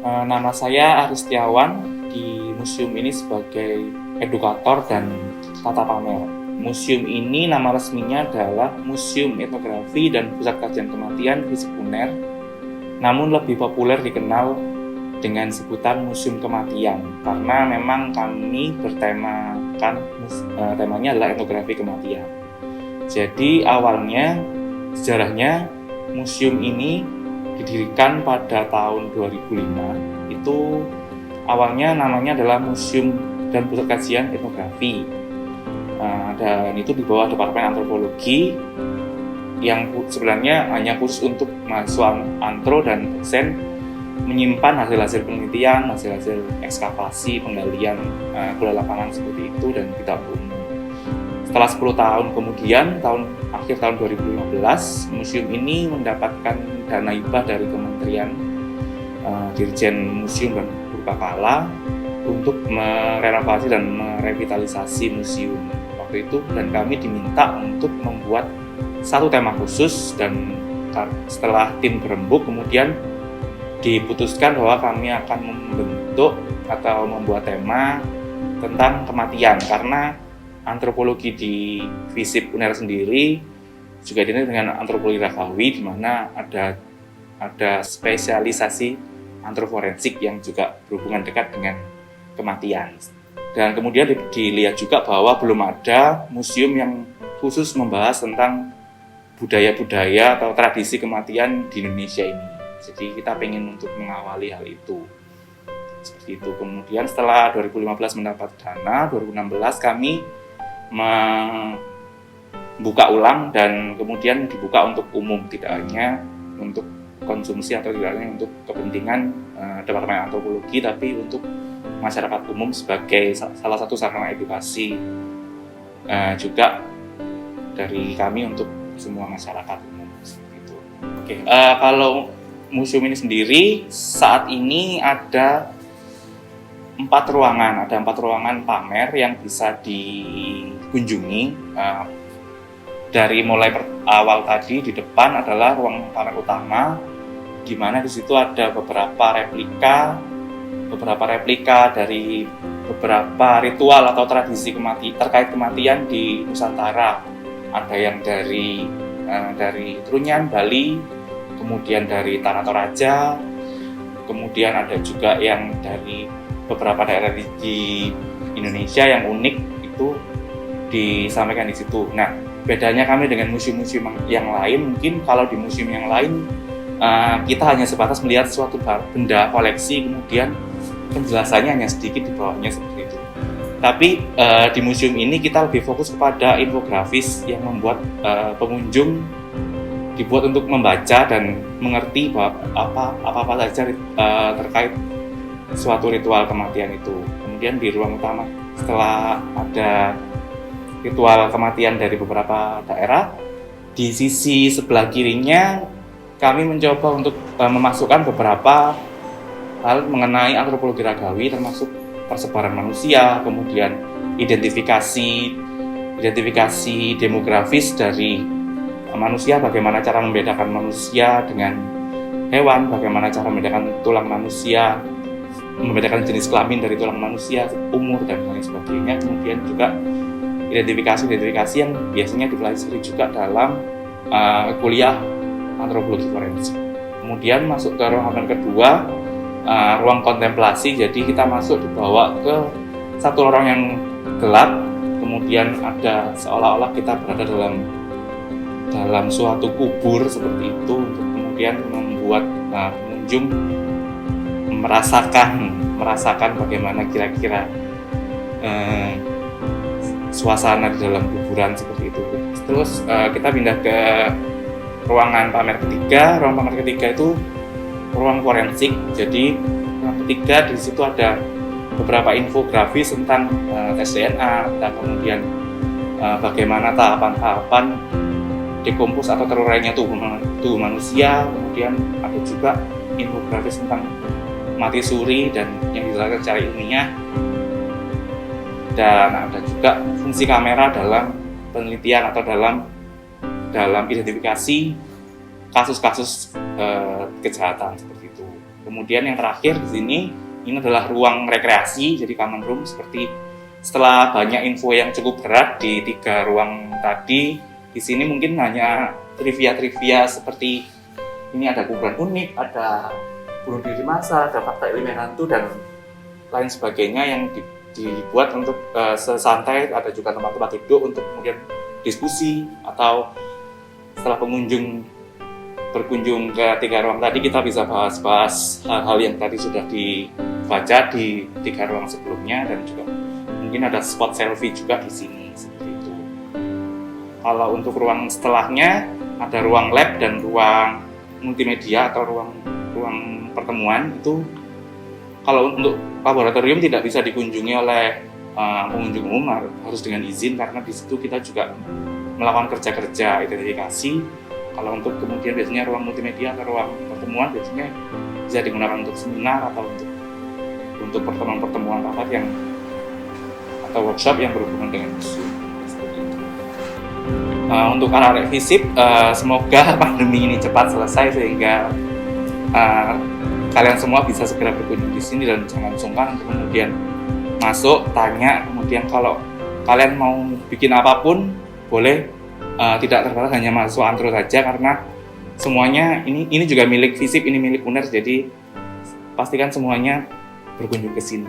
Nama saya Aris Setiawan, di museum ini sebagai edukator dan tata pamer. Museum ini nama resminya adalah Museum Etnografi dan Pusat Kajian Kematian Fisik UNER, namun lebih populer dikenal dengan sebutan Museum Kematian karena memang kami bertemakan temanya adalah etnografi kematian. Jadi awalnya sejarahnya museum ini didirikan pada tahun 2005. Itu awalnya namanya adalah Museum dan Pusat Kajian Etnografi, dan itu di bawah Departemen Antropologi yang sebenarnya hanya khusus untuk mahasiswa antro dan dosen menyimpan hasil-hasil penelitian, hasil-hasil ekskavasi, penggalian kuliah lapangan seperti itu dan tidak umum. Setelah 10 tahun kemudian, akhir tahun 2015, museum ini mendapatkan dana hibah dari Kementerian Dirjen Museum dan Purbakala untuk merenovasi dan merevitalisasi museum waktu itu, dan kami diminta untuk membuat satu tema khusus. Dan setelah tim berembuk, kemudian diputuskan bahwa kami akan membentuk atau membuat tema tentang kematian, karena antropologi di FISIP UNER sendiri juga identik dengan antropologi ragawi, di mana ada spesialisasi antroforensik yang juga berhubungan dekat dengan kematian. Dan kemudian dilihat juga bahwa belum ada museum yang khusus membahas tentang budaya-budaya atau tradisi kematian di Indonesia ini. Jadi kita ingin untuk mengawali hal itu. Seperti itu. Kemudian setelah 2015 mendapat dana, 2016 kami membuka ulang dan kemudian dibuka untuk umum, tidak hanya untuk konsumsi atau tidak hanya untuk kepentingan Departemen Antropologi, tapi untuk masyarakat umum sebagai salah satu sarana edukasi juga dari kami untuk semua masyarakat umum. Seperti itu. Oke, kalau museum ini sendiri saat ini ada 4 ruangan pamer yang bisa dikunjungi. Dari mulai awal tadi di depan adalah ruang pamer utama, di mana di situ ada beberapa replika dari beberapa ritual atau tradisi terkait kematian di Nusantara. Ada yang dari Trunyan, Bali, kemudian dari Tanah Toraja, kemudian ada juga yang dari beberapa daerah di Indonesia yang unik itu disampaikan di situ. Nah, bedanya kami dengan museum-museum yang lain, mungkin kalau di museum yang lain kita hanya sebatas melihat suatu benda koleksi, kemudian penjelasannya hanya sedikit di bawahnya seperti itu. Tapi di museum ini kita lebih fokus kepada infografis yang membuat pengunjung dibuat untuk membaca dan mengerti bahwa apa saja terkait suatu ritual kematian itu. Kemudian di ruang utama, setelah ada ritual kematian dari beberapa daerah, di sisi sebelah kirinya kami mencoba untuk memasukkan beberapa hal mengenai antropologi ragawi, termasuk persebaran manusia, kemudian identifikasi demografis dari manusia, bagaimana cara membedakan manusia dengan hewan, bagaimana cara membedakan tulang manusia, membedakan jenis kelamin dari tulang manusia, umur, dan lain sebagainya. Kemudian juga identifikasi yang biasanya dipelajari juga dalam kuliah antropologi forensik. Kemudian masuk ke ruangan kedua, ruang kontemplasi. Jadi kita masuk dibawa ke satu lorong yang gelap, kemudian ada seolah-olah kita berada dalam suatu kubur seperti itu, untuk kemudian membuat pengunjung merasakan bagaimana kira-kira suasana di dalam kuburan seperti itu. Terus kita pindah ke ruangan pamer ketiga. Ruang pamer ketiga itu ruang forensik. Jadi ruang ketiga, di situ ada beberapa infografis tentang tes DNA, dan kemudian bagaimana tahapan-tahapan dekompos atau terurainya tubuh manusia. Kemudian ada juga infografis tentang mati suri dan yang dijelaskan secara ilmiah. Dan ada juga fungsi kamera dalam penelitian atau dalam identifikasi kasus-kasus kejahatan seperti itu. Kemudian yang terakhir di sini ini adalah ruang rekreasi, jadi common room. Seperti setelah banyak info yang cukup berat di 3 ruang tadi, di sini mungkin hanya trivia seperti ini ada kuburan unik, ada bunuh diri massal, ada fakta ilmiah hantu dan lain sebagainya yang dibuat untuk sesantai. Ada juga tempat-tempat duduk untuk kemudian diskusi, atau setelah pengunjung berkunjung ke 3 ruang tadi kita bisa bahas-bahas hal-hal yang tadi sudah dibaca di 3 ruang sebelumnya, dan juga mungkin ada spot selfie juga di sini seperti itu. Kalau untuk ruang setelahnya ada ruang lab dan ruang multimedia atau ruang pertemuan. Itu kalau untuk laboratorium tidak bisa dikunjungi oleh pengunjung umum, harus dengan izin, karena di situ kita juga melakukan kerja-kerja identifikasi. Kalau untuk kemudian biasanya ruang multimedia atau ruang pertemuan biasanya bisa digunakan untuk seminar atau untuk pertemuan-pertemuan rapat yang atau workshop yang berhubungan dengan museum. Seperti itu. Untuk arah FISIP, semoga pandemi ini cepat selesai sehingga kalian semua bisa segera berkunjung di sini, dan jangan sungkan untuk kemudian masuk, tanya. Kemudian kalau kalian mau bikin apapun boleh, tidak terbatas hanya mahasiswa antro saja, karena semuanya ini juga milik FISIP, ini milik UNER, jadi pastikan semuanya berkunjung ke sini.